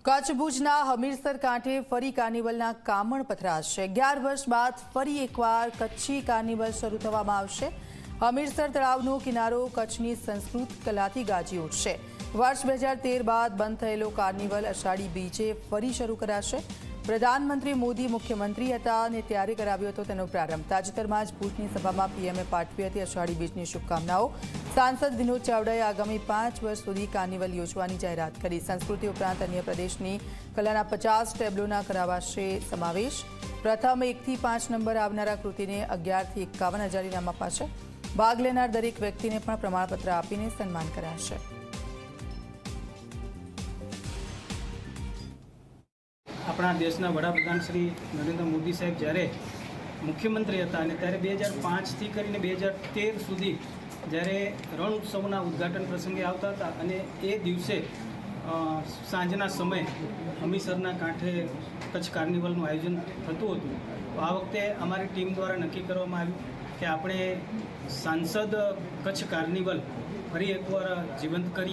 કચ્છ ભુજના હમીરસર કાંઠે ફરી કાર્નિવલના કામણ પથરાશે। 11 વર્ષ બાદ ફરી એકવાર કચ્છી કાર્નિવલ શરૂ થવામાં આવશે। હમીરસર તળાવનો કિનારો કચ્છની સંસ્કૃત કલાથી ગાજી ઉઠશે। વર્ષ 2013 બાદ બંધ થયેલો કાર્નિવલ અષાઢી બીજે ફરી શરૂ કરાશે। પ્રધાનમંત્રી મોદી મુખ્યમંત્રી હતા અને ત્યારે કરાવ્યો હતો તેનો પ્રારંભ। તાજેતરમાં જ ભુજની સભામાં પીએમએ પાઠવી હતી અષાઢી બીજની શુભકામનાઓ। सांसद विनोद चावड़ाए आगामी 5 वर्ष सुधी कार्निवल योजवानी जाहेरात करी। संस्कृति उपरांत अन्य प्रदेशनी कलाना 50 टेबलोना करावाशे समावेश। प्रथम 1 થી 5 नंबर आवनारा कृतिने 11 થી 51 हज़ार इनाम अपाशे। भाग लेनार दरेक व्यक्तिने पण प्रमाणपत्र आपीने सन्मान कराशे। अपना देशना वडाप्रधान श्री नरेंद्र मोदी साहेब જ્યારે मुख्यमंत्री હતા અને ત્યારે 2005 થી કરીને 2013 સુધી જ્યારે રણ ઉત્સવના ઉદ્ઘાટન પ્રસંગે આવતા હતા અને એ દિવસે સાંજના સમયે હમીરસરના કાંઠે કચ્છ કાર્નિવલનું આયોજન થતું હતું। તો આ વખતે અમારી ટીમ દ્વારા નક્કી કરવામાં આવ્યું કે આપણે સાંસદ કચ્છ કાર્નિવલ ફરી એકવાર જીવંત કરીએ।